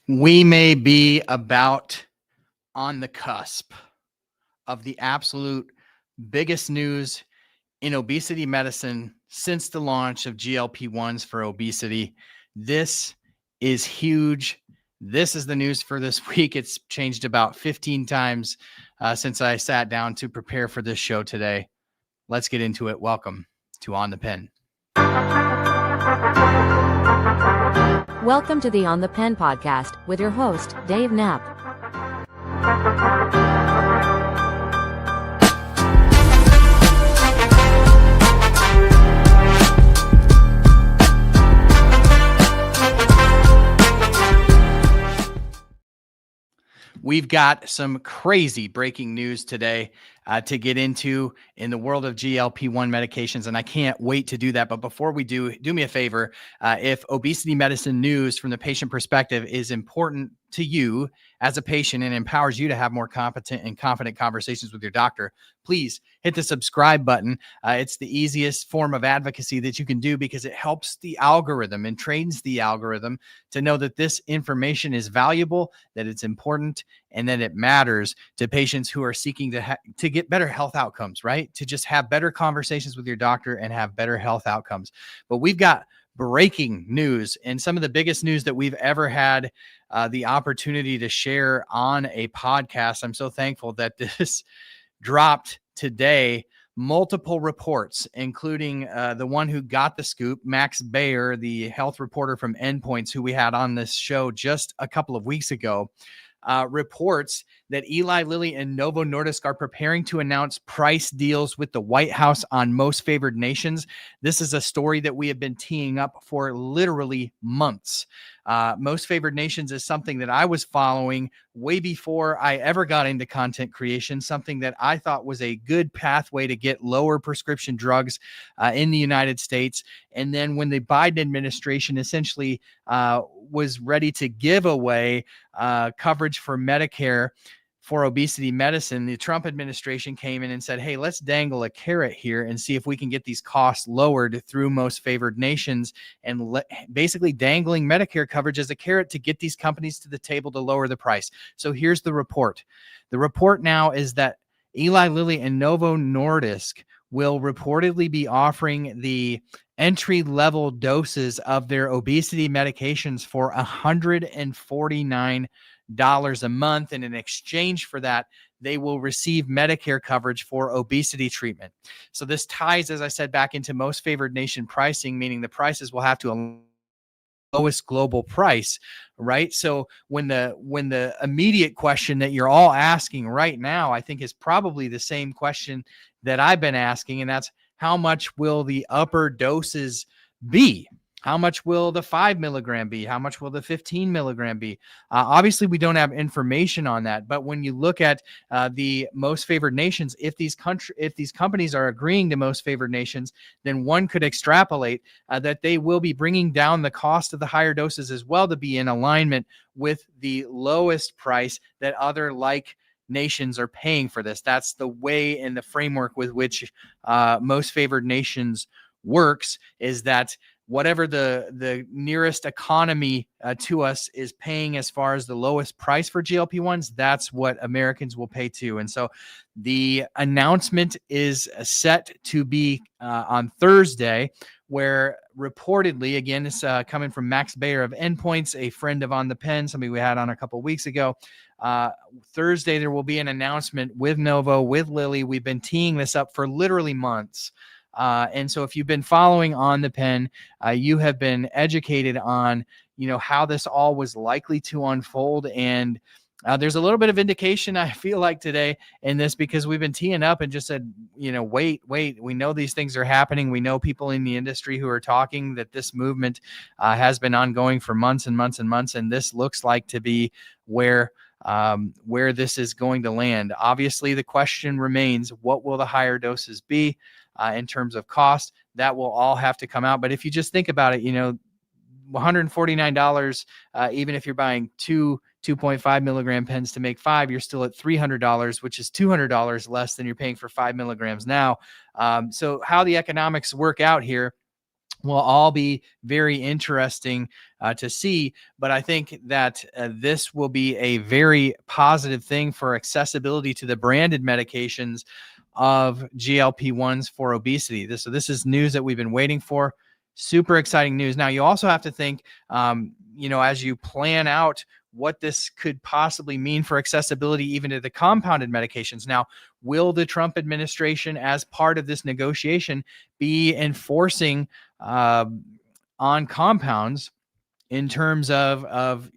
We may be about on the cusp of the absolute biggest news in obesity medicine since the launch of GLP-1s for obesity. This is huge. This is the news for this week. It's changed about 15 times since I sat down to prepare for this show today. Let's get into it. Welcome to On the Pen. Welcome to the On the Pen podcast with your host, Dave Knapp. We've got some crazy breaking news today to get into in the world of GLP-1 medications, and I can't wait to do that. But before we do me a favor. If obesity medicine news from the patient perspective is important to you as a patient and empowers you to have more competent and confident conversations with your doctor, please hit the subscribe button. It's the easiest form of advocacy that you can do because it helps the algorithm and trains the algorithm to know that this information is valuable, that it's important, and that it matters to patients who are seeking to get better health outcomes, right? To just have better conversations with your doctor and have better health outcomes. But we've got breaking news and some of the biggest news that we've ever had the opportunity to share on a podcast. I'm so thankful that this dropped today. Multiple reports, including the one who got the scoop, Max Bayer, the health reporter from Endpoints, who we had on this show just a couple of weeks ago, reports that Eli Lilly and Novo Nordisk are preparing to announce price deals with the White House on most favored nations. This is a story that we have been teeing up for literally months. Most favored nations is something that I was following way before I ever got into content creation, something that I thought was a good pathway to get lower prescription drugs in the United States. And then when the Biden administration essentially was ready to give away coverage for Medicare for obesity medicine, the Trump administration came in and said, hey, let's dangle a carrot here and see if we can get these costs lowered through most favored nations, and basically dangling Medicare coverage as a carrot to get these companies to the table to lower the price. So here's the report. The report now is that Eli Lilly and Novo Nordisk will reportedly be offering the entry-level doses of their obesity medications for $149 a month, and in exchange for that, they will receive Medicare coverage for obesity treatment. So this ties, as I said, back into most favored nation pricing, meaning the prices will have to lowest global price, right? So when the immediate question that you're all asking right now, I think, is probably the same question that I've been asking, and that's how much will the upper doses be? How much will the 5 milligram be? How much will the 15 milligram be? Obviously, we don't have information on that. But when you look at the most favored nations, if these companies are agreeing to most favored nations, then one could extrapolate that they will be bringing down the cost of the higher doses as well to be in alignment with the lowest price that other like nations are paying for this. That's the way and the framework with which most favored nations works, is that whatever the nearest economy to us is paying as far as the lowest price for GLP-1s, that's what Americans will pay too. And so the announcement is set to be on Thursday, where reportedly, again, this coming from Max Bayer of Endpoints, a friend of On the Pen, somebody we had on a couple of weeks ago. Thursday, there will be an announcement with Novo, with Lilly. We've been teeing this up for literally months. And so if you've been following On the Pen, you have been educated on, how this all was likely to unfold. And there's a little bit of indication, I feel like, today in this, because we've been teeing up and just said, wait, we know these things are happening. We know people in the industry who are talking that this movement has been ongoing for months and months and months. And this looks like to be where where this is going to land. Obviously, the question remains, what will the higher doses be in terms of cost? That will all have to come out. But if you just think about it, $149, even if you're buying 2.5 milligram pens to make 5, you're still at $300, which is $200 less than you're paying for 5 milligrams now. So how the economics work out here will all be very interesting to see. But I think that this will be a very positive thing for accessibility to the branded medications of GLP-1s for obesity. This is news that we've been waiting for. Super exciting news. Now, you also have to think, as you plan out what this could possibly mean for accessibility even to the compounded medications. Now, will the Trump administration, as part of this negotiation, be enforcing on compounds in terms of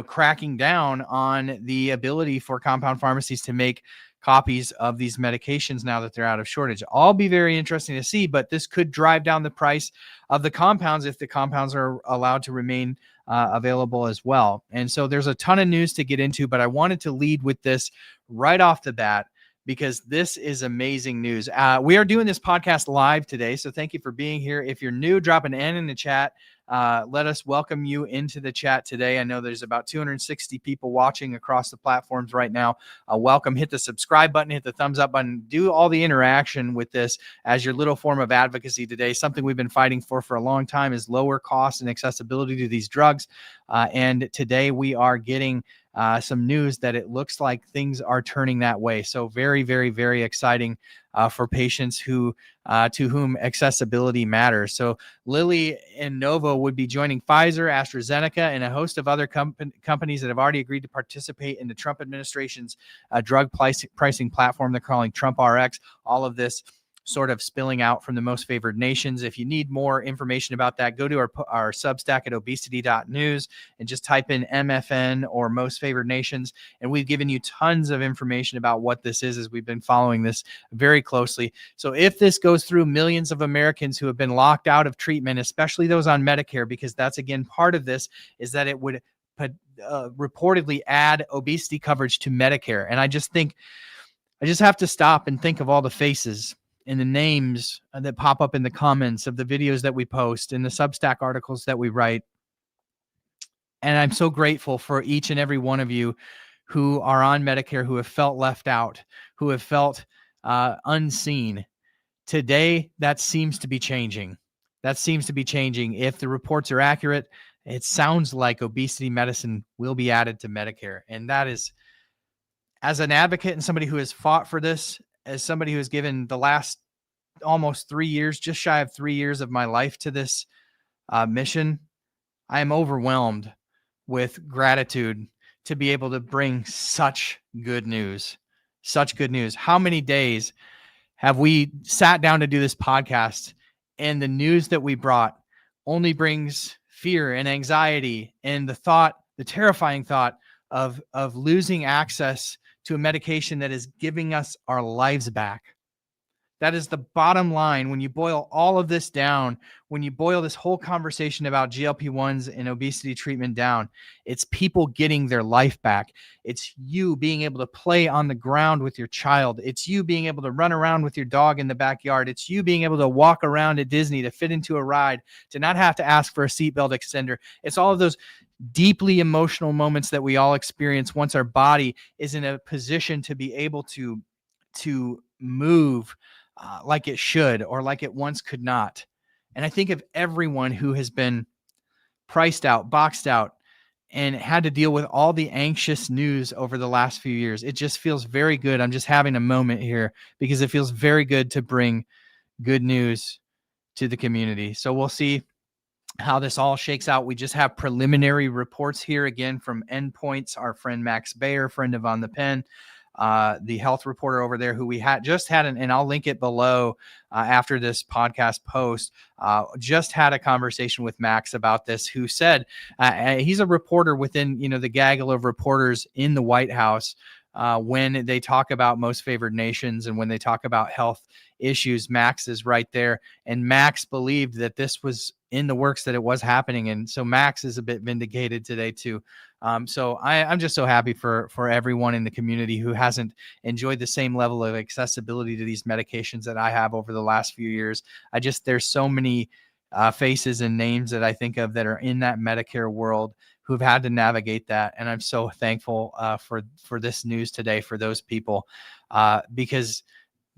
cracking down on the ability for compound pharmacies to make copies of these medications now that they're out of shortage? All be very interesting to see, but this could drive down the price of the compounds if the compounds are allowed to remain available as well. And so there's a ton of news to get into, but I wanted to lead with this right off the bat because this is amazing news. We are doing this podcast live today, so thank you for being here. If you're new, drop an N in the chat. Let us welcome you into the chat today. I know there's about 260 people watching across the platforms right now. Welcome. Hit the subscribe button, hit the thumbs up button, do all the interaction with this as your little form of advocacy today. Something we've been fighting for a long time is lower cost and accessibility to these drugs. And today we are getting some news that it looks like things are turning that way. So very, very, very exciting for patients who to whom accessibility matters. So Lilly and Novo would be joining Pfizer, AstraZeneca, and a host of other companies that have already agreed to participate in the Trump administration's drug pricing platform they're calling Trump RX. All of this sort of spilling out from the most favored nations. If you need more information about that, go to our Substack at obesity.news and just type in MFN or most favored nations. And we've given you tons of information about what this is as we've been following this very closely. So if this goes through, millions of Americans who have been locked out of treatment, especially those on Medicare, because that's again part of this, is that it would reportedly add obesity coverage to Medicare. And I just have to stop and think of all the faces and the names that pop up in the comments of the videos that we post and the Substack articles that we write. And I'm so grateful for each and every one of you who are on Medicare, who have felt left out, who have felt unseen. Today, that seems to be changing. If the reports are accurate, it sounds like obesity medicine will be added to Medicare. And that is, as an advocate and somebody who has fought for this, as somebody who has given the last almost 3 years, just shy of 3 years of my life to this mission, I am overwhelmed with gratitude to be able to bring such good news. How many days have we sat down to do this podcast, and the news that we brought only brings fear and anxiety and the terrifying thought of losing access to a medication that is giving us our lives back. That is the bottom line. When you boil all of this down, when you boil this whole conversation about GLP-1s and obesity treatment down, it's people getting their life back. It's you being able to play on the ground with your child. It's you being able to run around with your dog in the backyard. It's you being able to walk around at Disney, to fit into a ride, to not have to ask for a seatbelt extender. It's all of those deeply emotional moments that we all experience once our body is in a position to be able to move like it should, or like it once could not. And I think of everyone who has been priced out, boxed out, and had to deal with all the anxious news over the last few years. It just feels very good. I'm just having a moment here because it feels very good to bring good news to the community. So we'll see how this all shakes out. We just have preliminary reports here again from Endpoints, our friend Max Bayer, friend of On the Pen, the health reporter over there, who we just had, and I'll link it below after this podcast post, just had a conversation with Max about this, who said he's a reporter within, the gaggle of reporters in the White House. When they talk about most favored nations and when they talk about health issues, Max is right there. And Max believed that this was in the works, that it was happening. And so Max is a bit vindicated today too. So I'm just so happy for everyone in the community who hasn't enjoyed the same level of accessibility to these medications that I have over the last few years. There's so many faces and names that I think of that are in that Medicare world who've had to navigate that. And I'm so thankful for this news today for those people, because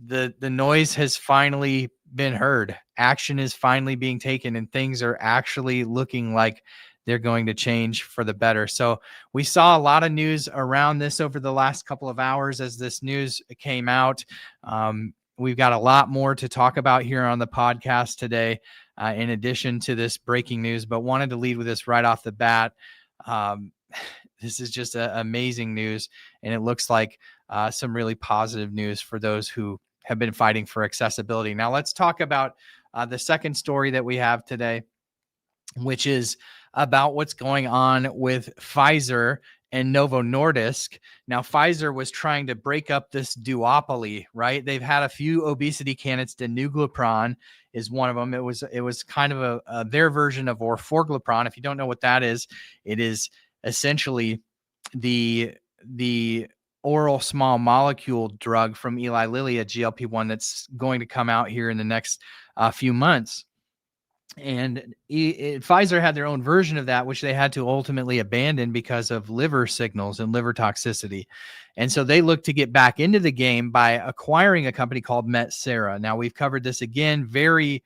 the noise has finally been heard. Action is finally being taken, and things are actually looking like they're going to change for the better. So we saw a lot of news around this over the last couple of hours as this news came out. We've got a lot more to talk about here on the podcast today, in addition to this breaking news, but wanted to lead with this right off the bat. This is just amazing news, and it looks like some really positive news for those who have been fighting for accessibility. Now, let's talk about the second story that we have today, which is about what's going on with Pfizer and Novo Nordisk. Now, Pfizer was trying to break up this duopoly, right? They've had a few obesity candidates. Danuglipron is one of them. It was kind of their version of orforglipron. If you don't know what that is, it is essentially the oral small molecule drug from Eli Lilly, a GLP-1 that's going to come out here in the next few months. And Pfizer had their own version of that, which they had to ultimately abandon because of liver signals and liver toxicity. And so they looked to get back into the game by acquiring a company called Metsera. Now, we've covered this again very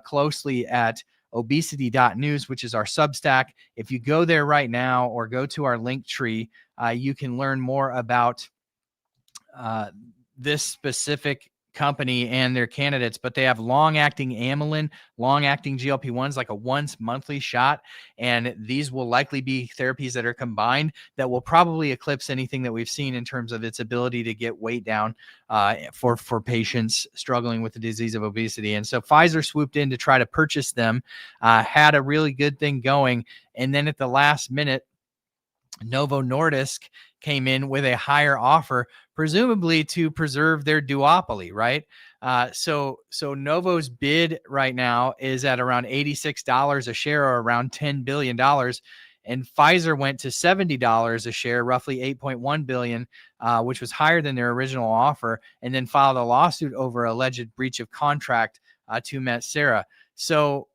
closely at obesity.news, which is our Substack. If you go there right now or go to our link tree, you can learn more about this specific company and their candidates. But they have long-acting amylin, long-acting GLP-1s, like a once monthly shot. And these will likely be therapies that are combined that will probably eclipse anything that we've seen in terms of its ability to get weight down for patients struggling with the disease of obesity. And so Pfizer swooped in to try to purchase them, had a really good thing going. And then at the last minute, Novo Nordisk came in with a higher offer, presumably to preserve their duopoly, right? So Novo's bid right now is at around $86 a share, or around $10 billion. And Pfizer went to $70 a share, roughly $8.1 billion, which was higher than their original offer, and then filed a lawsuit over alleged breach of contract to Metsera. So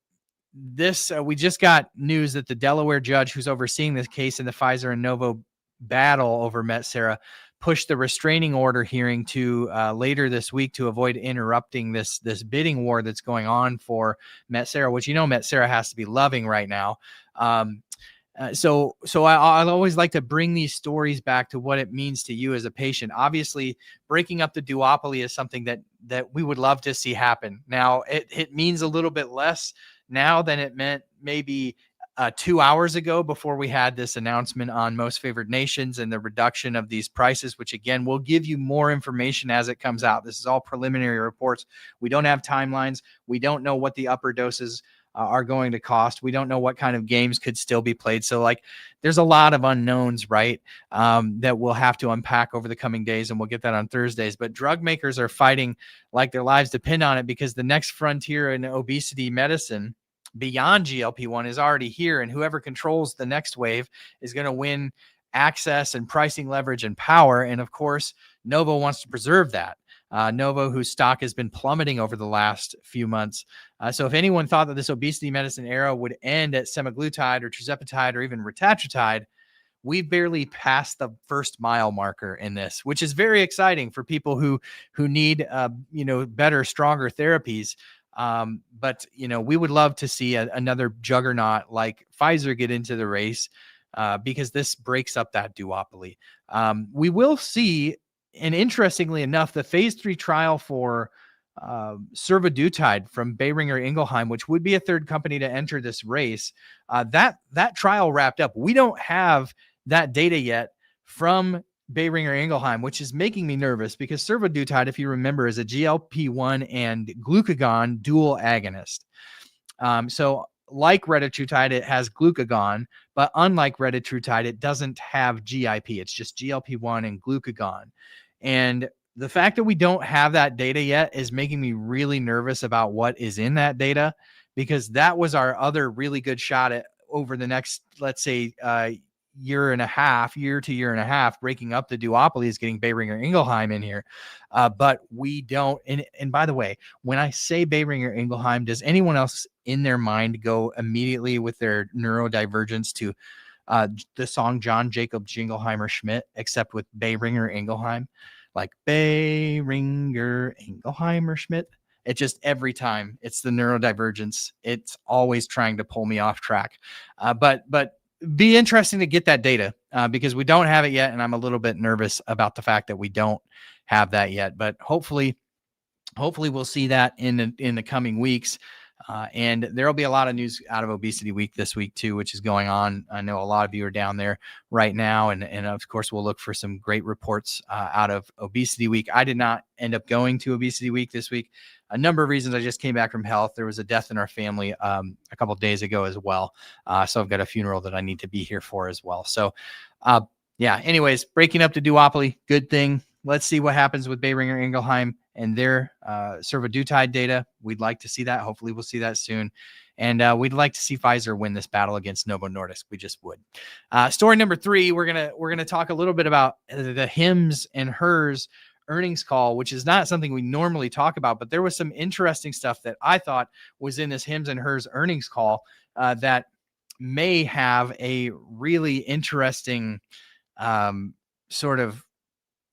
we just got news that the Delaware judge who's overseeing this case in the Pfizer and Novo battle over Metsera pushed the restraining order hearing to later this week to avoid interrupting this bidding war that's going on for Metsera, which Metsera has to be loving right now. So I always like to bring these stories back to what it means to you as a patient. Obviously, breaking up the duopoly is something that we would love to see happen. Now, it means a little bit less now than it meant maybe 2 hours ago, before we had this announcement on Most Favored Nations and the reduction of these prices, which again, we'll give you more information as it comes out. This is all preliminary reports. We don't have timelines. We don't know what the upper doses are going to cost. We don't know what kind of games could still be played. So there's a lot of unknowns, right? That we'll have to unpack over the coming days, and we'll get that on Thursdays. But drug makers are fighting like their lives depend on it, because the next frontier in obesity medicine beyond GLP-1 is already here. And whoever controls the next wave is going to win access and pricing leverage and power. And of course, Novo wants to preserve that. Novo, whose stock has been plummeting over the last few months. So if anyone thought that this obesity medicine era would end at semaglutide or tirzepatide or even retatrutide, we've barely passed the first mile marker in this, which is very exciting for people who need better, stronger therapies. But we would love to see another juggernaut like Pfizer get into the race, because this breaks up that duopoly. We will see. And interestingly enough, the phase 3 trial for survodutide from Boehringer Ingelheim, which would be a third company to enter this race, that trial wrapped up. We don't have that data yet from Boehringer Ingelheim, which is making me nervous, because survodutide, if you remember, is a GLP-1 and glucagon dual agonist. So like retatrutide, it has glucagon, but unlike retatrutide, it doesn't have GIP. It's just GLP-1 and glucagon. And the fact that we don't have that data yet is making me really nervous about what is in that data, because that was our other really good shot at over the next, let's say, year to year and a half, breaking up the duopoly is getting Boehringer Ingelheim in here. But we don't. And by the way, when I say Boehringer Ingelheim, does anyone else in their mind go immediately with their neurodivergence to the song John Jacob Jingleheimer Schmidt, except with Boehringer Ingelheim? Like Boehringer Ingelheimer Schmidt. It just every time it's the neurodivergence. It's always trying to pull me off track. But be interesting to get that data because we don't have it yet. And I'm a little bit nervous about the fact that we don't have that yet. But hopefully we'll see that in the coming weeks. And there'll be a lot of news out of Obesity Week this week too, which is going on. I know a lot of you are down there right now. And of course, we'll look for some great reports out of Obesity Week. I did not end up going to Obesity Week this week. A number of reasons. I just came back from health. There was a death in our family a couple of days ago as well. So I've got a funeral that I need to be here for as well. So yeah, anyways, breaking up the duopoly, good thing. Let's see what happens with Boehringer Ingelheim and their survodutide data. We'd like to see that. Hopefully we'll see that soon. And we'd like to see Pfizer win this battle against Novo Nordisk. We just would. Story number 3, we're gonna talk a little bit about the Hims and Hers earnings call, which is not something we normally talk about, but there was some interesting stuff that I thought was in this Hims and Hers earnings call that may have a really interesting sort of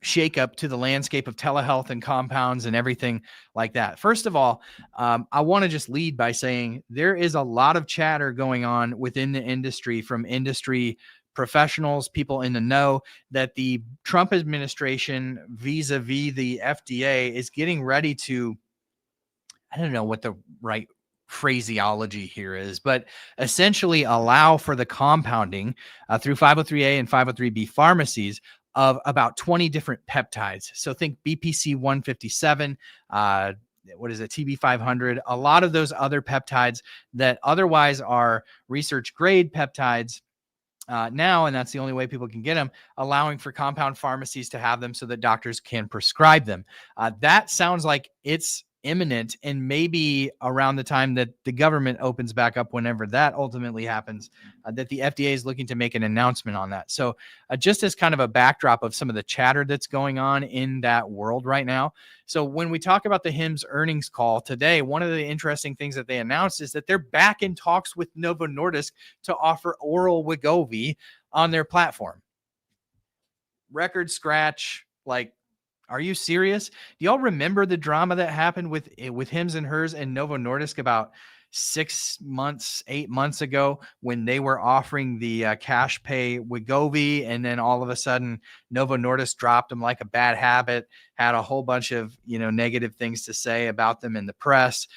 shake up to the landscape of telehealth and compounds and everything like that. First of all, I want to just lead by saying there is a lot of chatter going on within the industry from industry professionals, people in the know, that the Trump administration vis-a-vis the FDA is getting ready to, I don't know what the right phraseology here is, but essentially allow for the compounding through 503A and 503B pharmacies of about 20 different peptides. So think BPC 157, what is it, TB 500, a lot of those other peptides that otherwise are research grade peptides now, and that's the only way people can get them, allowing for compound pharmacies to have them so that doctors can prescribe them. That sounds like it's imminent, and maybe around the time that the government opens back up, whenever that ultimately happens, that the FDA is looking to make an announcement on that. So just as kind of a backdrop of some of the chatter that's going on in that world right now. So when we talk about the Hims earnings call today, one of the interesting things that they announced is that they're back in talks with Novo Nordisk to offer oral Wegovy on their platform. Record scratch, like, are you serious? Do y'all remember the drama that happened with Hims and Hers and Novo Nordisk about 8 months ago when they were offering the cash pay Wegovy, and then all of a sudden Novo Nordisk dropped them like a bad habit, had a whole bunch of negative things to say about them in the press.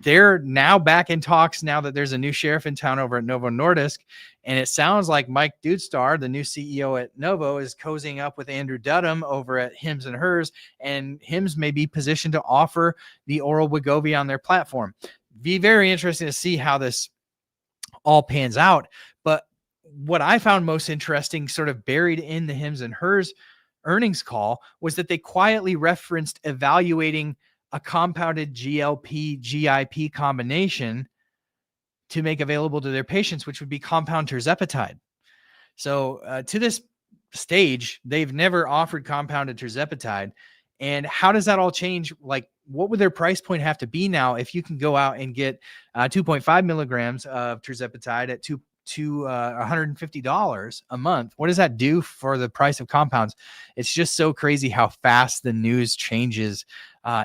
They're now back in talks now that there's a new sheriff in town over at Novo Nordisk. And it sounds like Mike Dudestar, the new CEO at Novo, is cozying up with Andrew Dudum over at Hims and Hers. And Hims may be positioned to offer the oral Wegovy on their platform. Be very interesting to see how this all pans out. But what I found most interesting, sort of buried in the Hims and Hers earnings call, was that they quietly referenced evaluating a compounded GLP GIP combination to make available to their patients, which would be compound tirzepatide. So to this stage, they've never offered compounded tirzepatide. And how does that all change? Like, what would their price point have to be now if you can go out and get 2.5 milligrams of tirzepatide at $150 a month? What does that do for the price of compounds? It's just so crazy how fast the news changes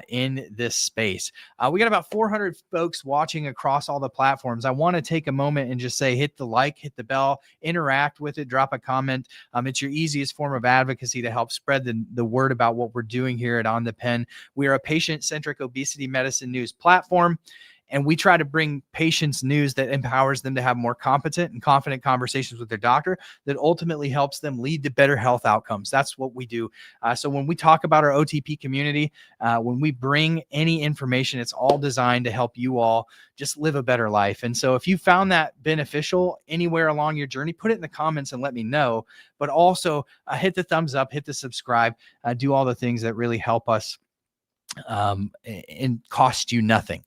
in this space. We got about 400 folks watching across all the platforms. I want to take a moment and just say, hit the like, hit the bell, interact with it, drop a comment. It's your easiest form of advocacy to help spread the word about what we're doing here at On the Pen. We are a patient-centric obesity medicine news platform, and we try to bring patients news that empowers them to have more competent and confident conversations with their doctor that ultimately helps them lead to better health outcomes. That's what we do. So when we talk about our OTP community, when we bring any information, it's all designed to help you all just live a better life. And so if you found that beneficial anywhere along your journey, put it in the comments and let me know. But also hit the thumbs up, hit the subscribe, do all the things that really help us and cost you nothing.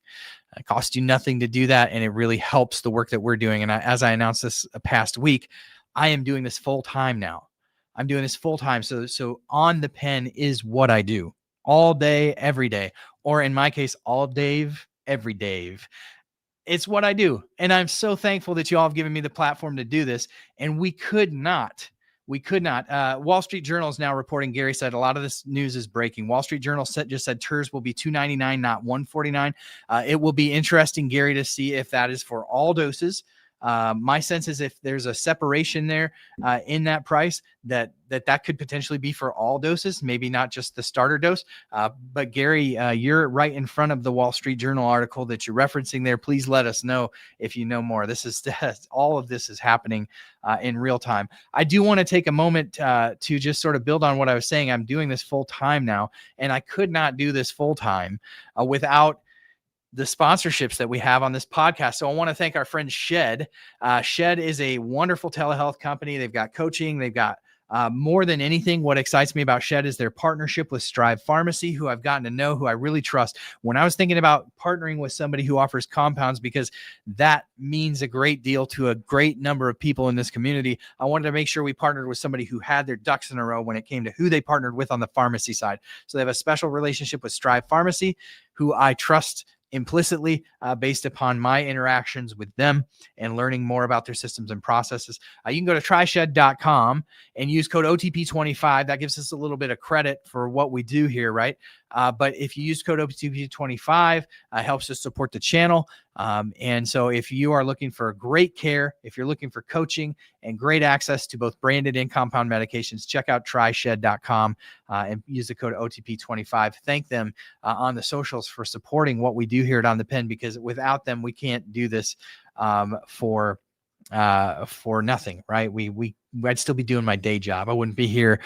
It costs you nothing to do that, and it really helps the work that we're doing. And as I announced this past week, I am doing this full time now. I'm doing this full time. So on the pen is what I do all day, every day, or in my case, all Dave, every Dave. It's what I do. And I'm so thankful that you all have given me the platform to do this. And we could not. Wall Street Journal is now reporting, Gary said, a lot of this news is breaking. Wall Street Journal just said TERS will be $299, not $149. It will be interesting, Gary, to see if that is for all doses. My sense is if there's a separation there in that price, that could potentially be for all doses, maybe not just the starter dose. But Gary, you're right in front of the Wall Street Journal article that you're referencing there. Please let us know if you know more. This is all of this is happening in real time. I do want to take a moment to just sort of build on what I was saying. I'm doing this full time now, and I could not do this full time without the sponsorships that we have on this podcast. So I want to thank our friend Shed. Shed is a wonderful telehealth company. They've got coaching. They've got more than anything, what excites me about Shed is their partnership with Strive Pharmacy, who I've gotten to know, who I really trust. When I was thinking about partnering with somebody who offers compounds, because that means a great deal to a great number of people in this community, I wanted to make sure we partnered with somebody who had their ducks in a row when it came to who they partnered with on the pharmacy side. So they have a special relationship with Strive Pharmacy, who I trust implicitly based upon my interactions with them and learning more about their systems and processes. You can go to tryshed.com and use code OTP25. That gives us a little bit of credit for what we do here, right? But if you use code OTP25, helps us support the channel. And so if you are looking for great care, if you're looking for coaching and great access to both branded and compound medications, check out tryshed.com and use the code OTP25. Thank them on the socials for supporting what we do here at On the Pen, because without them, we can't do this for nothing, right? I'd still be doing my day job. I wouldn't be here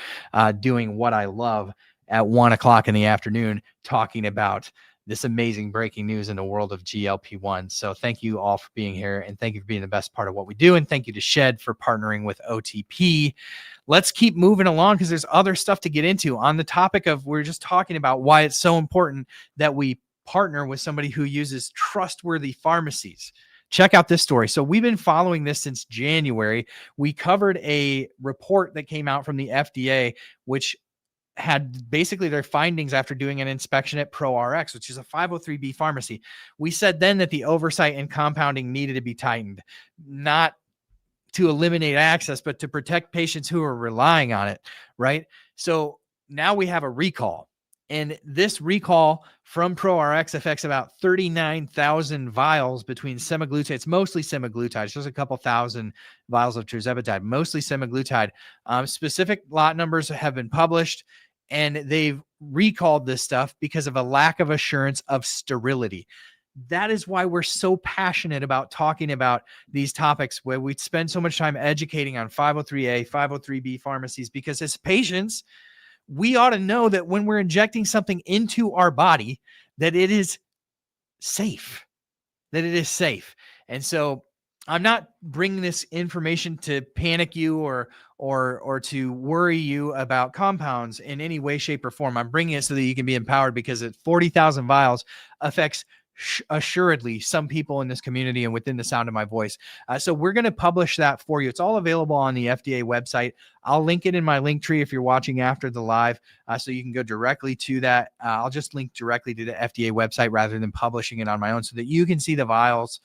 doing what I love at 1 o'clock in the afternoon, talking about this amazing breaking news in the world of GLP-1. So thank you all for being here, and thank you for being the best part of what we do. And thank you to Shed for partnering with OTP. Let's keep moving along, because there's other stuff to get into on the topic of, we're just talking about why it's so important that we partner with somebody who uses trustworthy pharmacies. Check out this story. So we've been following this since January. We covered a report that came out from the FDA, which had basically their findings after doing an inspection at ProRx, which is a 503B pharmacy. We said then that the oversight and compounding needed to be tightened, not to eliminate access, but to protect patients who are relying on it, right? So now we have a recall. And this recall from ProRx affects about 39,000 vials between semaglutide. It's mostly semaglutide. It's just a couple thousand vials of tirzepatide, mostly semaglutide. Specific lot numbers have been published, and they've recalled this stuff because of a lack of assurance of sterility. That is why we're so passionate about talking about these topics, where we spend so much time educating on 503A, 503B pharmacies, because as patients, we ought to know that when we're injecting something into our body, that it is safe, And so I'm not bringing this information to panic you or to worry you about compounds in any way, shape, or form. I'm bringing it so that you can be empowered, because at 40,000 vials affects assuredly some people in this community and within the sound of my voice. So we're going to publish that for you. It's all available on the FDA website. I'll link it in my link tree if you're watching after the live, so you can go directly to that. I'll just link directly to the FDA website rather than publishing it on my own, so that you can see the vials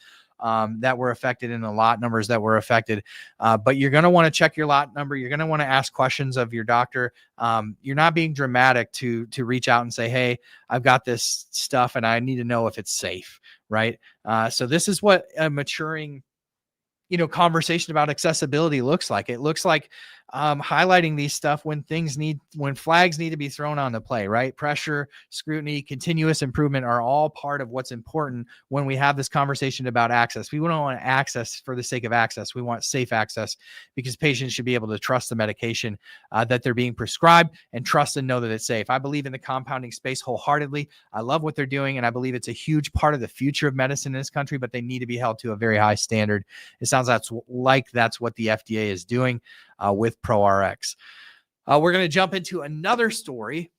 that were affected and the lot numbers that were affected. But you're going to want to check your lot number. You're going to want to ask questions of your doctor. You're not being dramatic to reach out and say, hey, I've got this stuff and I need to know if it's safe, right? So this is what a maturing, conversation about accessibility looks like. It looks like highlighting these stuff when flags need to be thrown on the play, right? Pressure, scrutiny, continuous improvement are all part of what's important when we have this conversation about access. We don't want access for the sake of access. We want safe access, because patients should be able to trust the medication that they're being prescribed, and trust and know that it's safe. I believe in the compounding space wholeheartedly. I love what they're doing, and I believe it's a huge part of the future of medicine in this country, but they need to be held to a very high standard. It sounds like that's what the FDA is doing with ProRx. We're going to jump into another story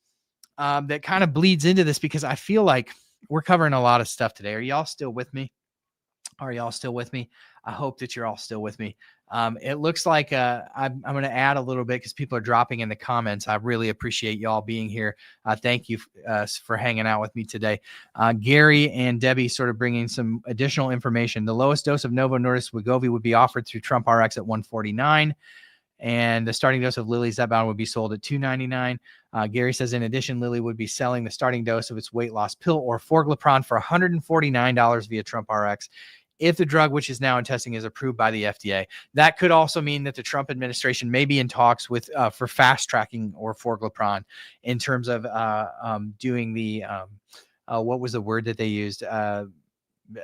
that kind of bleeds into this, because I feel like we're covering a lot of stuff today. Are y'all still with me? Are y'all still with me? I hope that you're all still with me. It looks like I'm going to add a little bit because people are dropping in the comments. I really appreciate y'all being here. Thank you for hanging out with me today. Gary and Debbie sort of bringing some additional information. The lowest dose of Novo Nordisk Wegovy would be offered through Trump RX at $149. And the starting dose of Lilly's Zepbound would be sold at $299. Gary says, in addition, Lilly would be selling the starting dose of its weight loss pill or Forglipron for $149 via Trump RX. If the drug, which is now in testing, is approved by the FDA, that could also mean that the Trump administration may be in talks with for fast tracking or Forglipron in terms of doing the what was the word that they used?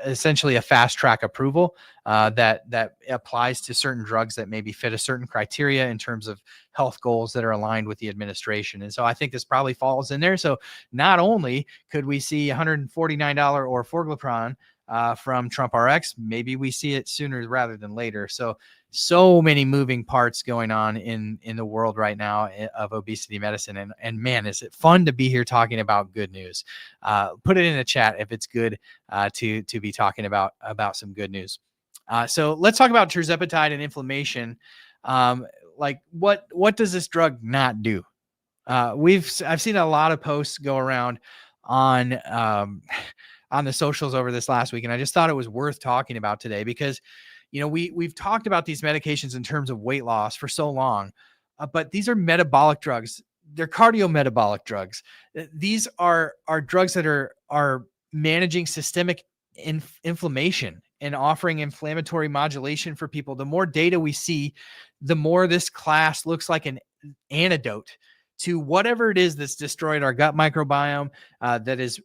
Essentially a fast track approval that applies to certain drugs that maybe fit a certain criteria in terms of health goals that are aligned with the administration. And so I think this probably falls in there. So not only could we see $149 or Forglipron from Trump RX, maybe we see it sooner rather than later. So many moving parts going on in the world right now of obesity medicine. And man, is it fun to be here talking about good news. Put it in the chat if it's good to be talking about some good news. So let's talk about tirzepatide and inflammation. Like what does this drug not do? I've seen a lot of posts go around on the socials over this last week, and I just thought it was worth talking about today because, you know, we've talked about these medications in terms of weight loss for so long, but these are metabolic drugs. They're cardiometabolic drugs. These are drugs that are managing systemic inflammation and offering inflammatory modulation for people. The more data we see, the more this class looks like an antidote to whatever it is that's destroyed our gut microbiome, that is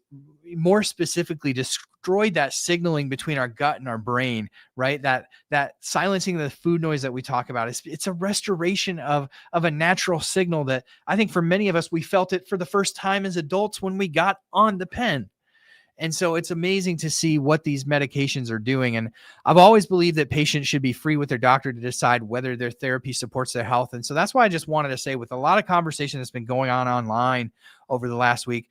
more specifically destroyed that signaling between our gut and our brain, right? That silencing the food noise that we talk about. It's a restoration of a natural signal that I think for many of us, we felt it for the first time as adults when we got on the pen. And so it's amazing to see what these medications are doing. And I've always believed that patients should be free with their doctor to decide whether their therapy supports their health. And so that's why I just wanted to say, with a lot of conversation that's been going on online over the last week,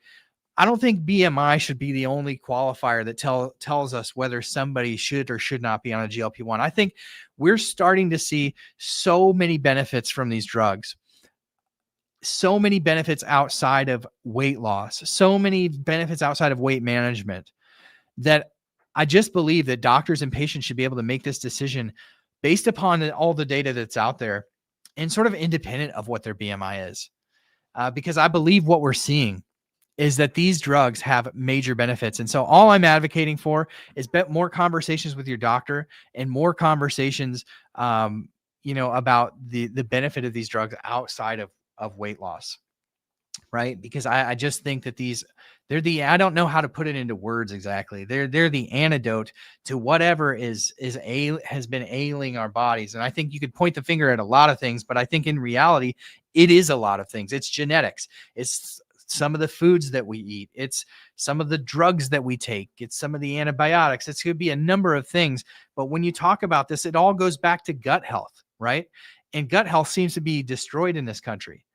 I don't think BMI should be the only qualifier that tells us whether somebody should or should not be on a GLP-1. I think we're starting to see so many benefits from these drugs. So many benefits outside of weight loss, so many benefits outside of weight management, that I just believe that doctors and patients should be able to make this decision based upon all the data that's out there and sort of independent of what their BMI is. Because I believe what we're seeing is that these drugs have major benefits. And so all I'm advocating for is more conversations with your doctor and more conversations, about the benefit of these drugs outside of weight loss, right? Because I just think that I don't know how to put it into words exactly. They're the antidote to whatever has been ailing our bodies. And I think you could point the finger at a lot of things, but I think in reality, it is a lot of things. It's genetics. It's some of the foods that we eat. It's some of the drugs that we take. It's some of the antibiotics. It's going to be a number of things. But when you talk about this, it all goes back to gut health, right? And gut health seems to be destroyed in this country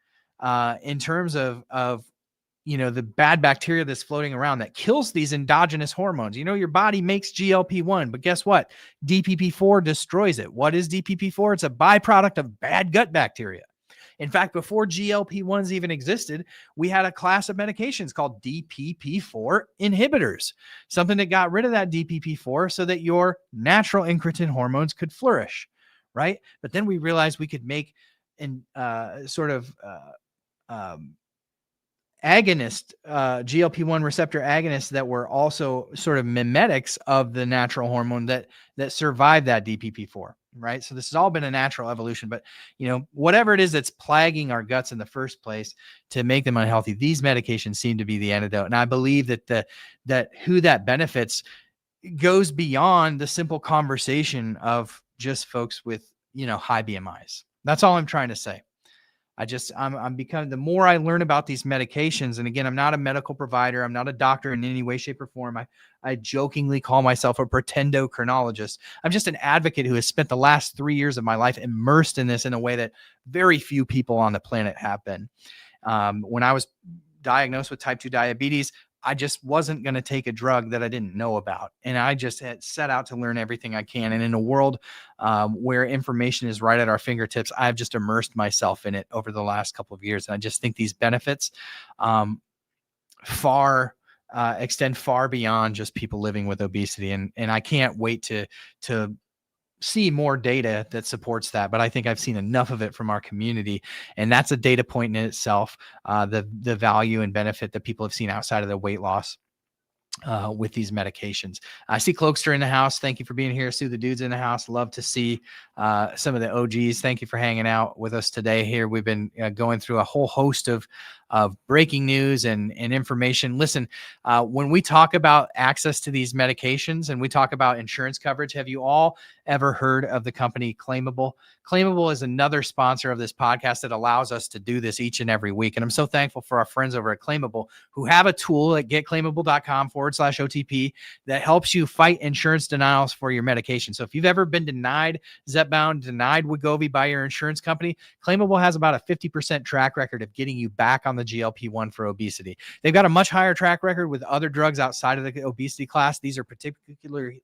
in terms of the bad bacteria that's floating around that kills these endogenous hormones. Your body makes GLP-1, but guess what? DPP-4 destroys it. What is DPP-4? It's a byproduct of bad gut bacteria. In fact, before GLP-1s even existed, we had a class of medications called DPP-4 inhibitors, something that got rid of that DPP-4 so that your natural incretin hormones could flourish. Right. But then we realized we could make agonist, GLP-1 receptor agonists that were also sort of mimetics of the natural hormone that survived that DPP-4. Right. So this has all been a natural evolution. But, whatever it is that's plaguing our guts in the first place to make them unhealthy, these medications seem to be the antidote. And I believe that who that benefits goes beyond the simple conversation of just folks with, high BMIs. That's all I'm trying to say. I'm becoming, the more I learn about these medications, and again, I'm not a medical provider. I'm not a doctor in any way, shape, or form. I jokingly call myself a pretendocrinologist. I'm just an advocate who has spent the last 3 years of my life immersed in this in a way that very few people on the planet have been. When I was diagnosed with type 2 diabetes, I just wasn't going to take a drug that I didn't know about. And I just had set out to learn everything I can. And in a world where information is right at our fingertips, I've just immersed myself in it over the last couple of years. And I just think these benefits extend far beyond just people living with obesity. And I can't wait to see more data that supports that, but I think I've seen enough of it from our community, and that's a data point in itself. The value and benefit that people have seen outside of the weight loss with these medications. I see Cloakster in the house. Thank you for being here. Sue the dudes in the house. Love to see some of the OGs. Thank you for hanging out with us today here. We've been going through a whole host of breaking news and information. Listen, when we talk about access to these medications and we talk about insurance coverage, have you all ever heard of the company Claimable? Claimable is another sponsor of this podcast that allows us to do this each and every week. And I'm so thankful for our friends over at Claimable who have a tool at getclaimable.com/OTP that helps you fight insurance denials for your medication. So if you've ever been denied Zepbound, denied Wegovy by your insurance company, Claimable has about a 50% track record of getting you back on the GLP-1 for obesity. They've got a much higher track record with other drugs outside of the obesity class. These are particularly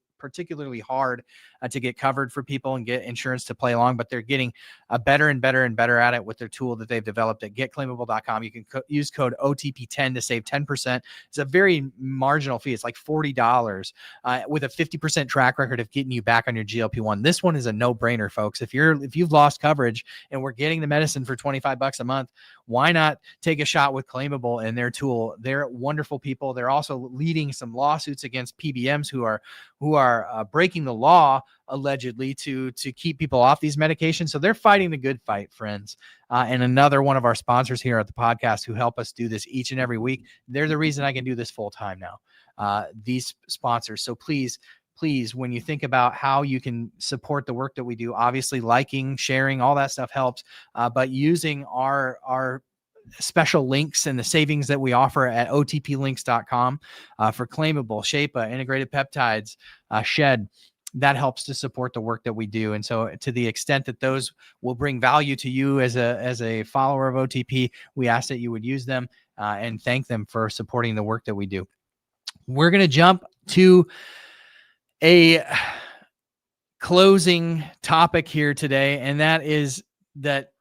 hard to get covered for people and get insurance to play along, but they're getting better and better and better at it with their tool that they've developed at getclaimable.com. You can use code OTP10 to save 10%. It's a very marginal fee. It's like $40 with a 50% track record of getting you back on your GLP-1. This one is a no-brainer, folks. If you've lost coverage and we're getting the medicine for $25 a month, why not take a shot with Claimable and their tool? They're wonderful people. They're also leading some lawsuits against PBMs who are breaking the law allegedly to keep people off these medications. So they're fighting the good fight, friends. And another one of our sponsors here at the podcast who help us do this each and every week. They're the reason I can do this full time now. These sponsors. So please, when you think about how you can support the work that we do, obviously liking, sharing, all that stuff helps. But using our special links and the savings that we offer at otplinks.com for Claimable, Shape-a, integrated peptides, Shed, that helps to support the work that we do. And so to the extent that those will bring value to you as a follower of OTP, we ask that you would use them and thank them for supporting the work that we do. We're going to jump to a closing topic here today, and that is that,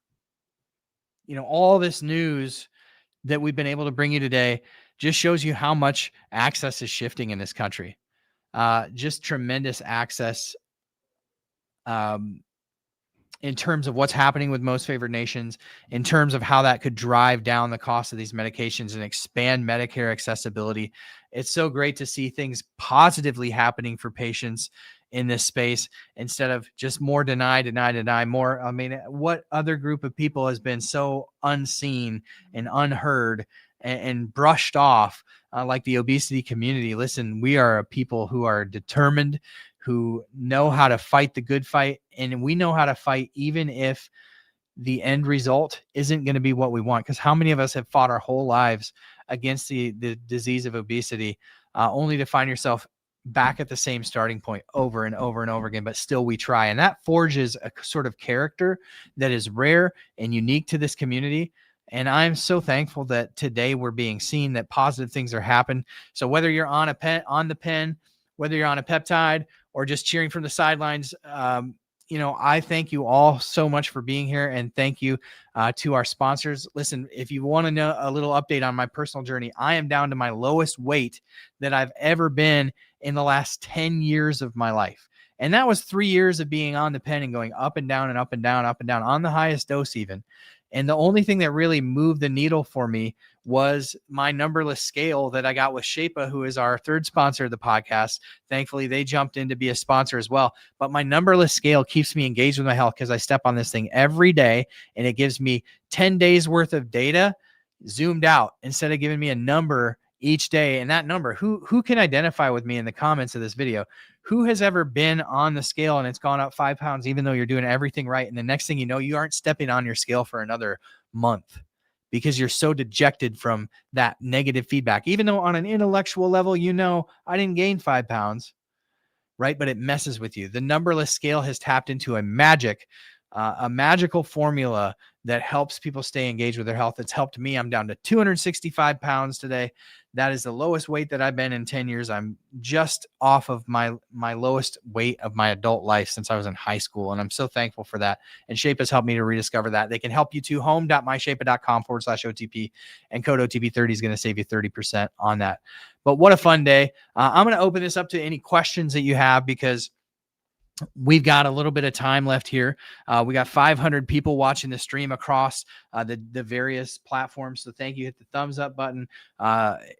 all this news that we've been able to bring you today just shows you how much access is shifting in this country. Just tremendous access in terms of what's happening with most favored nations, in terms of how that could drive down the cost of these medications and expand Medicare accessibility. It's so great to see things positively happening for patients in this space instead of just more deny more. I mean, what other group of people has been so unseen and unheard and brushed off like the obesity community? Listen, we are a people who are determined, who know how to fight the good fight, and we know how to fight even if the end result isn't going to be what we want. Because how many of us have fought our whole lives against the disease of obesity only to find yourself back at the same starting point over and over and over again, but still we try. And that forges a sort of character that is rare and unique to this community. And I'm so thankful that today we're being seen, that positive things are happening. So whether you're on the pen, whether you're on a peptide or just cheering from the sidelines, I thank you all so much for being here, and thank you to our sponsors. Listen, if you want to know a little update on my personal journey, I am down to my lowest weight that I've ever been in the last 10 years of my life. And that was 3 years of being on the pen and going up and down and up and down, up and down on the highest dose even. And the only thing that really moved the needle for me was my numberless scale that I got with Shape-a, who is our third sponsor of the podcast. Thankfully, they jumped in to be a sponsor as well. But my numberless scale keeps me engaged with my health because I step on this thing every day, and it gives me 10 days worth of data zoomed out instead of giving me a number each day. And that number, who can identify with me in the comments of this video? Who has ever been on the scale and it's gone up 5 pounds, even though you're doing everything right? And the next thing you know, you aren't stepping on your scale for another month because you're so dejected from that negative feedback. Even though on an intellectual level, I didn't gain 5 pounds, right? But it messes with you. The numberless scale has tapped into a magic a magical formula that helps people stay engaged with their health. It's helped me. I'm down to 265 pounds today. That is the lowest weight that I've been in 10 years. I'm just off of my lowest weight of my adult life since I was in high school. And I'm so thankful for that. And Shape has helped me to rediscover that. They can help you too. home.myshape.com/OTP, and code OTP30 is going to save you 30% on that. But what a fun day. I'm going to open this up to any questions that you have, because we've got a little bit of time left here. We got 500 people watching the stream across the various platforms. So thank you. Hit the thumbs up button,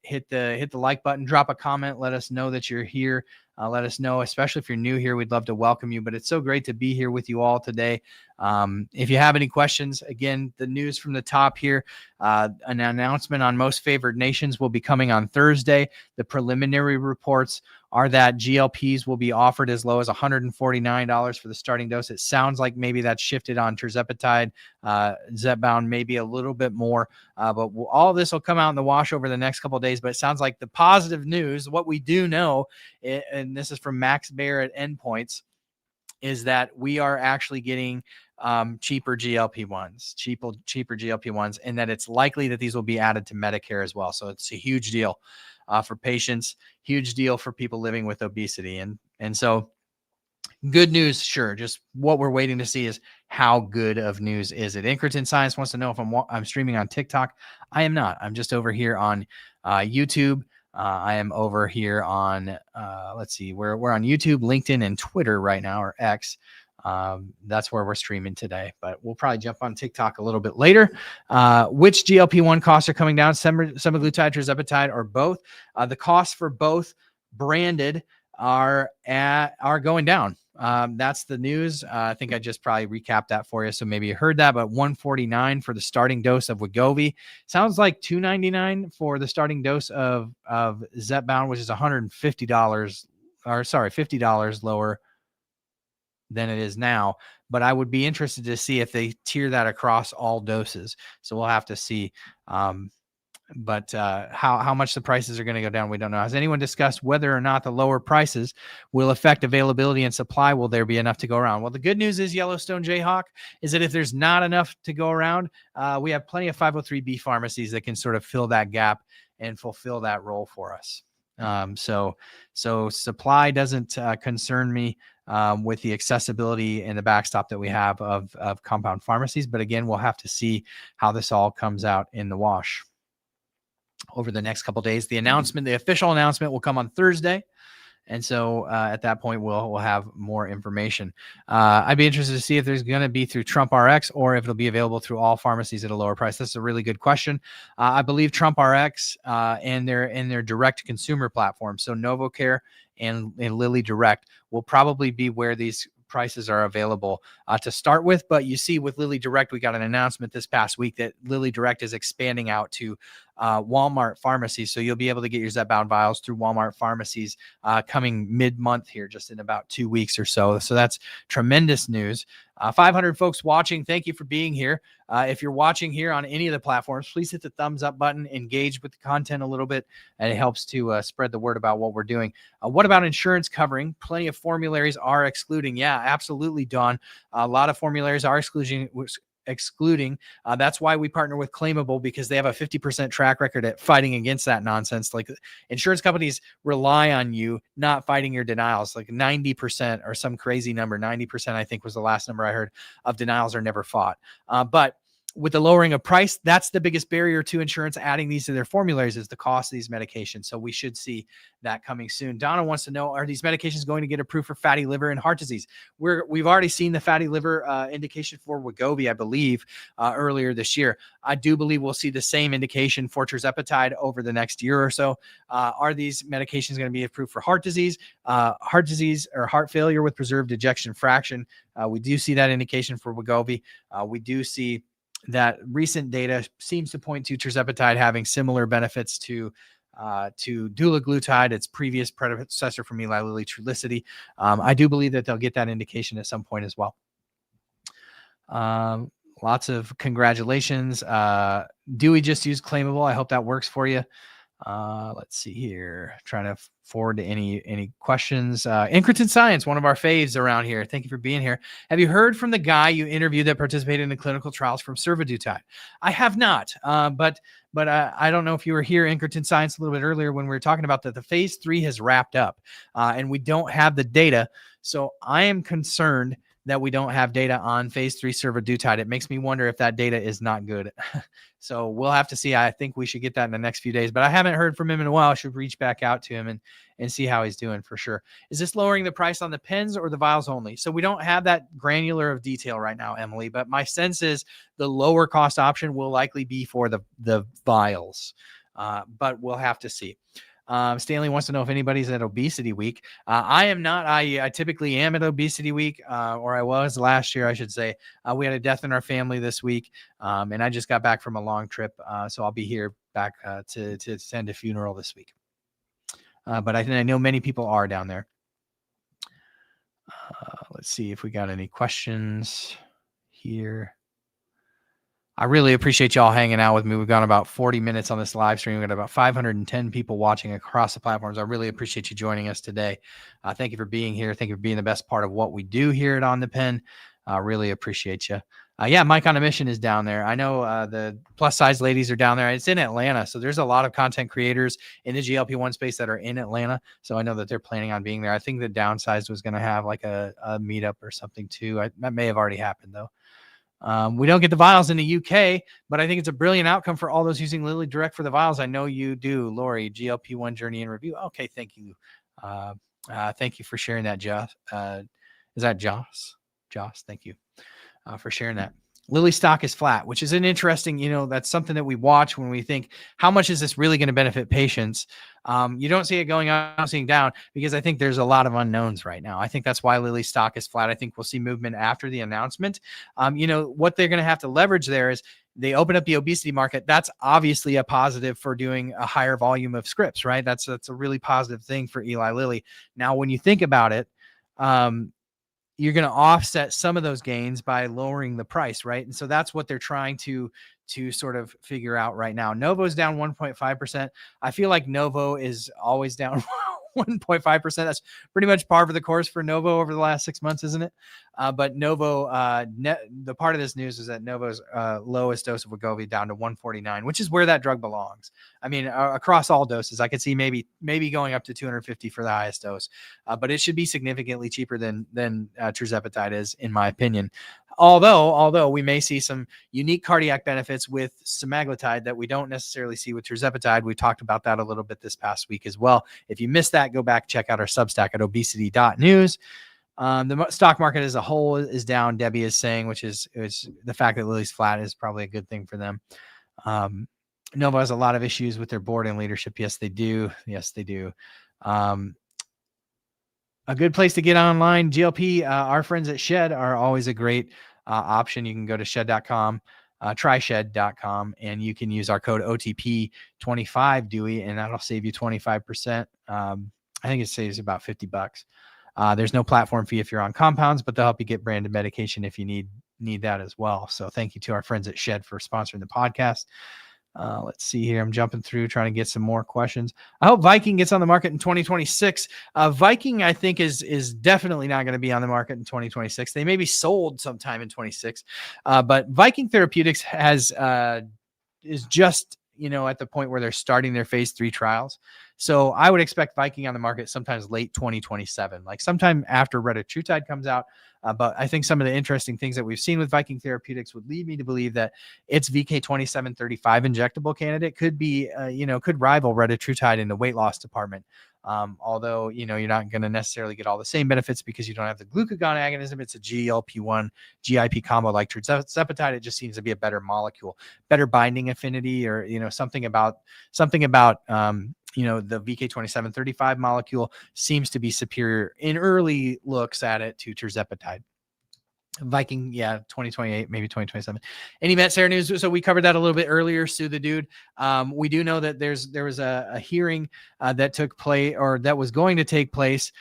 hit the like button, drop a comment. Let us know that you're here. Let us know, especially if you're new here. We'd love to welcome you, but it's so great to be here with you all today. If you have any questions, again, the news from the top here, an announcement on most favored nations will be coming on Thursday. The preliminary reports are that GLPs will be offered as low as $149 for the starting dose. It sounds like maybe that's shifted on tirzepatide, Zepbound, maybe a little bit more, but all this will come out in the wash over the next couple of days. But it sounds like the positive news, what we do know, and this is from Max Baer at Endpoints, is that we are actually getting cheaper GLP-1s, cheaper GLP-1s, and that it's likely that these will be added to Medicare as well. So it's a huge deal for patients, huge deal for people living with obesity. And so good news, sure. Just what we're waiting to see is how good of news is it. Incretin Science wants to know if I'm streaming on TikTok. I am not. I'm just over here on YouTube. I am over here on, let's see, we're on YouTube, LinkedIn, and Twitter right now, or X. That's where we're streaming today, but we'll probably jump on TikTok a little bit later. Which GLP-1 costs are coming down? Semaglutide, tirzepatide, or both? The costs for both branded are going down. That's the news. I think I just probably recapped that for you, so maybe you heard that. But $149 for the starting dose of Wegovy. Sounds like $299 for the starting dose of Zepbound, which is $150, or sorry, $50 lower than it is now. But I would be interested to see if they tier that across all doses. So we'll have to see. But how much the prices are going to go down, we don't know. Has anyone discussed whether or not the lower prices will affect availability and supply? Will there be enough to go around? Well, the good news is, Yellowstone Jayhawk, is that if there's not enough to go around, we have plenty of 503B pharmacies that can sort of fill that gap and fulfill that role for us. So supply doesn't concern me with the accessibility and the backstop that we have of compound pharmacies. But again, we'll have to see how this all comes out in the wash over the next couple of days. The official announcement will come on Thursday. And so at that point, we'll have more information. I'd be interested to see if there's going to be through Trump RX, or if it'll be available through all pharmacies at a lower price. That's a really good question. I believe Trump RX and their direct consumer platform, so NovoCare and Lilly Direct, will probably be where these prices are available to start with. But you see, with Lilly Direct, we got an announcement this past week that Lilly Direct is expanding out to Walmart pharmacies. So you'll be able to get your Zepbound vials through Walmart pharmacies coming mid-month here, just in about 2 weeks or so. So that's tremendous news. 500 folks watching. Thank you for being here. If you're watching here on any of the platforms, please hit the thumbs up button, engage with the content a little bit, and it helps to spread the word about what we're doing. What about insurance covering? Plenty of formularies are excluding. Yeah, absolutely, Dawn. A lot of formularies are excluding. That's why we partner with Claimable, because they have a 50% track record at fighting against that nonsense. Like, insurance companies rely on you not fighting your denials. Like 90% or some crazy number, 90%, I think was the last number I heard, of denials are never fought. But with the lowering of price, that's the biggest barrier to insurance adding these to their formularies, is the cost of these medications. So we should see that coming soon. Donna wants to know, are these medications going to get approved for fatty liver and heart disease? We've already seen the fatty liver indication for Wegovy, I believe, earlier this year. I do believe we'll see the same indication for tirzepatide over the next year or so. Are these medications going to be approved for heart disease or heart failure with preserved ejection fraction? We do see that indication for Wegovy. We do see that recent data seems to point to tirzepatide having similar benefits to dulaglutide, its previous predecessor from Eli Lilly, Trulicity. I do believe that they'll get that indication at some point as well. Lots of congratulations. Do we just use Claimable? I hope that works for you. Let's see here. Trying to forward to any questions. Incretin Science, one of our faves around here. Thank you for being here. Have you heard from the guy you interviewed that participated in the clinical trials from survodutide? I have not, but I don't know if you were here, Incretin Science, a little bit earlier when we were talking about that the phase 3 has wrapped up, and we don't have the data. So I am concerned that we don't have data on phase 3 survodutide. It makes me wonder if that data is not good. So we'll have to see. I think we should get that in the next few days, but I haven't heard from him in a while. I should reach back out to him and see how he's doing for sure. Is this lowering the price on the pens or the vials only? So we don't have that granular of detail right now, Emily, but my sense is the lower cost option will likely be for the vials, but we'll have to see. Stanley wants to know if anybody's at Obesity Week. I am not. I typically am at Obesity Week, or I was last year, I should say. We had a death in our family this week, and I just got back from a long trip, so I'll be here back to attend a funeral this week. But I know many people are down there. Let's see if we got any questions here. I really appreciate y'all hanging out with me. We've gone about 40 minutes on this live stream. We've got about 510 people watching across the platforms. I really appreciate you joining us today. Thank you for being here. Thank you for being the best part of what we do here at On the Pen. I really appreciate you. Yeah, Mike on a Mission is down there. I know the plus size ladies are down there. It's in Atlanta. So there's a lot of content creators in the GLP-1 space that are in Atlanta. So I know that they're planning on being there. I think the Downsized was going to have like a meetup or something too. That may have already happened though. We don't get the vials in the UK, but I think it's a brilliant outcome for all those using Lilly Direct for the vials. I know you do, Lori. GLP-1 Journey in Review. Okay, thank you. Thank you for sharing that, Joss. Is that Joss? Joss, thank you for sharing that. Lilly stock is flat, which is an interesting, that's something that we watch when we think, how much is this really going to benefit patients? You don't see it going up, seeing down, because I think there's a lot of unknowns right now. I think that's why Lilly stock is flat. I think we'll see movement after the announcement. What they're going to have to leverage there is they open up the obesity market. That's obviously a positive for doing a higher volume of scripts, right? That's a really positive thing for Eli Lilly. Now, when you think about it, you're going to offset some of those gains by lowering the price, right? And so that's what they're trying to sort of figure out right now. Novo's down 1.5%. I feel like Novo is always down 1.5%. That's pretty much par for the course for Novo over the last 6 months, isn't it? But Novo, the part of this news is that Novo's lowest dose of Wegovy down to 149, which is where that drug belongs. I mean, across all doses, I could see maybe going up to 250 for the highest dose, but it should be significantly cheaper than tirzepatide is, in my opinion. Although we may see some unique cardiac benefits with semaglutide that we don't necessarily see with tirzepatide. We talked about that a little bit this past week as well. If you missed that, go back, check out our Substack at obesity.news. The stock market as a whole is down, Debbie is saying, which is the fact that Lilly's flat is probably a good thing for them. Novo has a lot of issues with their board and leadership. Yes, they do. A good place to get online, GLP, our friends at Shed are always a great option. You can go to shed.com, tryshed.com, and you can use our code OTP25 Dewey, and that'll save you 25%. I think it saves about $50. There's no platform fee if you're on compounds, but they'll help you get branded medication if you need that as well. So thank you to our friends at Shed for sponsoring the podcast. Let's see here. I'm jumping through trying to get some more questions. I hope Viking gets on the market in 2026. Viking, I think, is definitely not going to be on the market in 2026. They may be sold sometime in 26. But Viking Therapeutics is just, at the point where they're starting their phase 3 trials. So I would expect Viking on the market sometimes late 2027, like sometime after retatrutide comes out. But I think some of the interesting things that we've seen with Viking Therapeutics would lead me to believe that its VK2735 injectable candidate could be, could rival retatrutide in the weight loss department. Although, you're not going to necessarily get all the same benefits because you don't have the glucagon agonism. It's a GLP-1 GIP combo like tirzepatide. It just seems to be a better molecule, better binding affinity, or, something about the VK2735 molecule seems to be superior in early looks at it to tirzepatide. Viking, 2028, maybe 2027. Any Medicare news? So we covered that a little bit earlier. Sue the dude. We do know that there was a hearing that took place, or that was going to take place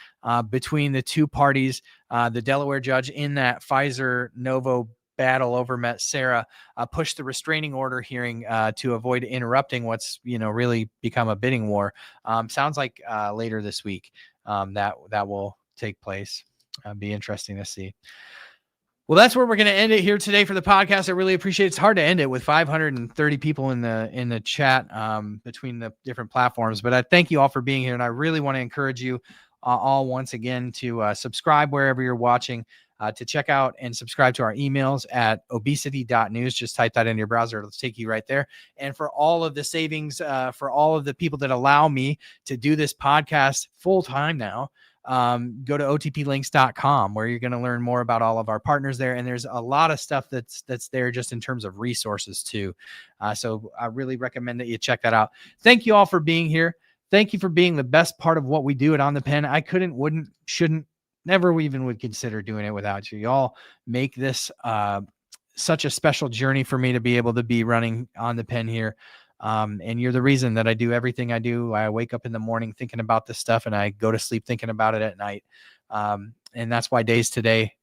between the two parties. The Delaware judge in that Pfizer Novo battle over met Sarah, pushed the restraining order hearing to avoid interrupting what's really become a bidding war. Sounds like later this week that will take place. Be interesting to see. Well, that's where we're going to end it here today for the podcast. I really appreciate it. It's hard to end it with 530 people in the chat between the different platforms, but I thank you all for being here. And I really want to encourage you all once again to subscribe wherever you're watching, to check out and subscribe to our emails at obesity.news. Just type that in your browser. It'll take you right there. And for all of the savings, for all of the people that allow me to do this podcast full time now, go to otplinks.com, where you're going to learn more about all of our partners there. And there's a lot of stuff that's there just in terms of resources too. So I really recommend that you check that out. Thank you all for being here. Thank you for being the best part of what we do at On the Pen. I couldn't, wouldn't, shouldn't, never even would consider doing it without you. Y'all make this such a special journey for me to be able to be running On the Pen here. And you're the reason that I do everything I do. I wake up in the morning thinking about this stuff, and I go to sleep thinking about it at night. And that's why days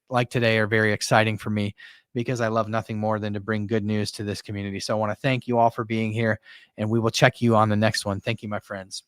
like today are very exciting for me, because I love nothing more than to bring good news to this community. So I want to thank you all for being here, and we will check you on the next one. Thank you, my friends.